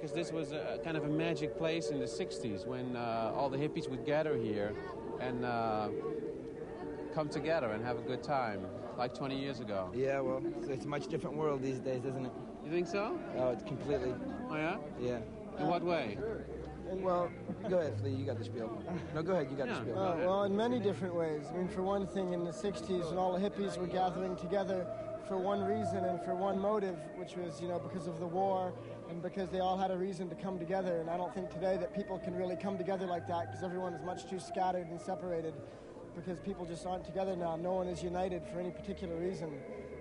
because this was a kind of a magic place in the 60s when all the hippies would gather here and come together and have a good time, like 20 years ago. Yeah, well, it's a much different world these days, isn't it? You think so? Oh, it's completely. Oh, yeah? Yeah. In what way? Well, go ahead, Flea, you got the spiel. No, go ahead, you got the spiel. Well, in many different ways. I mean, for one thing, in the 60s, when all the hippies were gathering together for one reason and for one motive, which was, because of the war and because they all had a reason to come together. And I don't think today that people can really come together like that because everyone is much too scattered and separated because people just aren't together now. No one is united for any particular reason.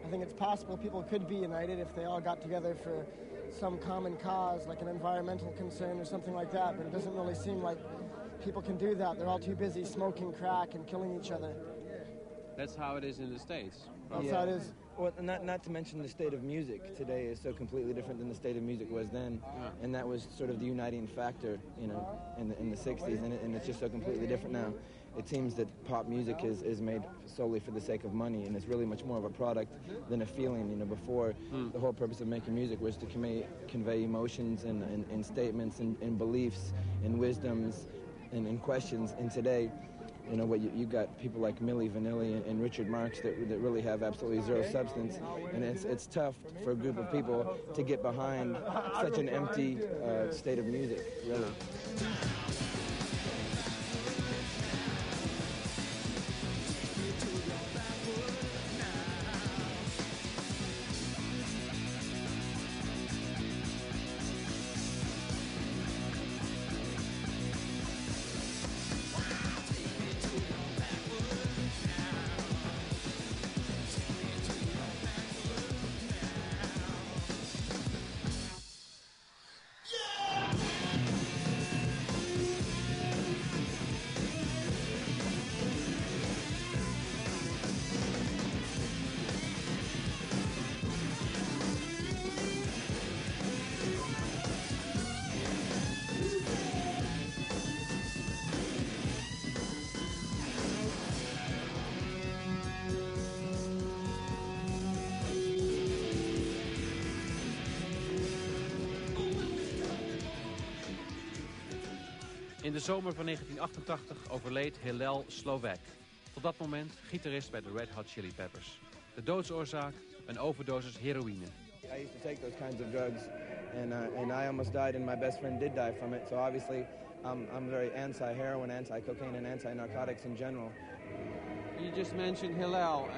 I think it's possible people could be united if they all got together for some common cause, like an environmental concern or something like that, but it doesn't really seem like people can do that. They're all too busy smoking crack and killing each other. That's how it is in the States. That's how it is. Well, not to mention the state of music today is so completely different than the state of music was then, and that was sort of the uniting factor, in the 60s, and it's just so completely different now. It seems that pop music is made solely for the sake of money, and it's really much more of a product than a feeling. Before, the whole purpose of making music was to convey emotions and statements and beliefs and wisdoms and questions. And today, you got people like Milli Vanilli and Richard Marx that really have absolutely zero substance, and it's tough for a group of people to get behind such an empty state of music, really. In de zomer van 1988 overleed Hillel Slovak. Tot dat moment gitarist bij de Red Hot Chili Peppers. De doodsoorzaak? Een overdosis heroïne. I used to take those kinds of drugs, and I almost died, and my best friend did die from it. So obviously, I'm very anti-heroin, anti-cocaine, and anti-narcotics in general. You just mentioned Hillel.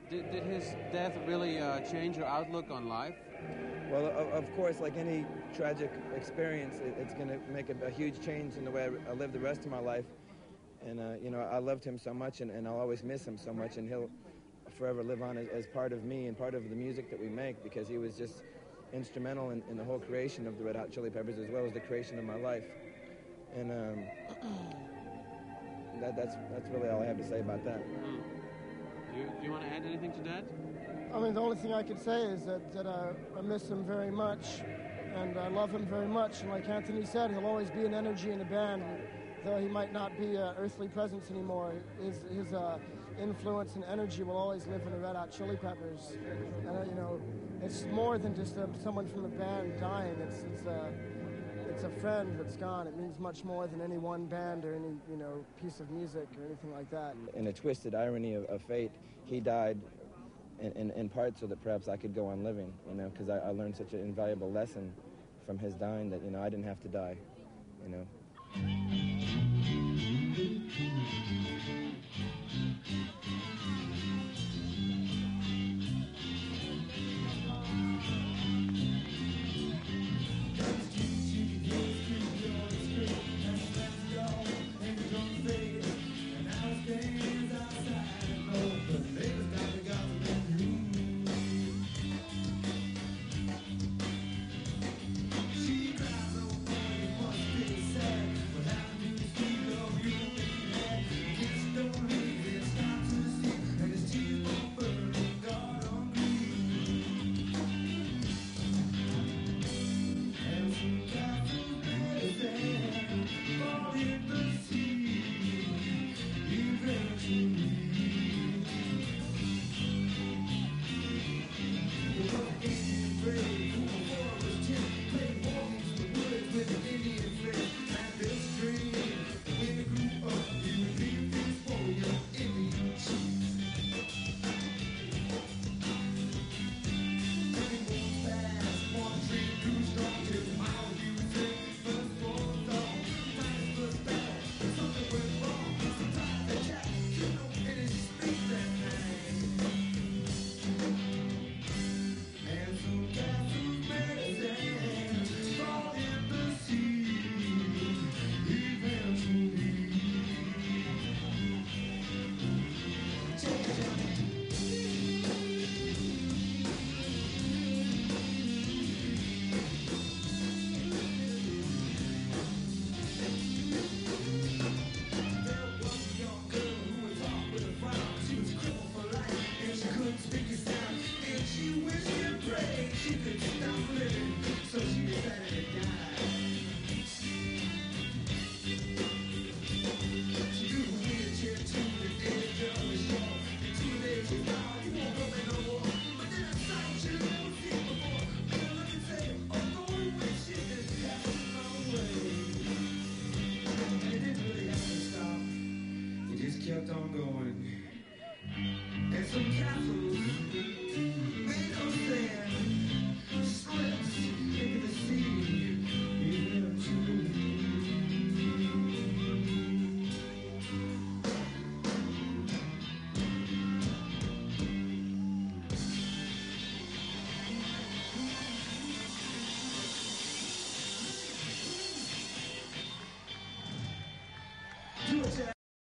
Did his death really change your outlook on life? Well, of course, like any tragic experience, it's going to make a huge change in the way I live the rest of my life. And, I loved him so much, and I'll always miss him so much, and he'll forever live on as part of me and part of the music that we make, because he was just instrumental in the whole creation of the Red Hot Chili Peppers, as well as the creation of my life. And that's really all I have to say about that. Do you want to add anything to that? I mean, the only thing I could say is that I miss him very much, and I love him very much. And like Anthony said, he'll always be an energy in the band, though he might not be an earthly presence anymore. His influence and energy will always live in the Red Hot Chili Peppers. And it's more than just someone from the band dying. It's a friend that's gone. It means much more than any one band or any piece of music or anything like that. In a twisted irony of fate, he died in part so that perhaps I could go on living, because I learned such an invaluable lesson from his dying that, I didn't have to die,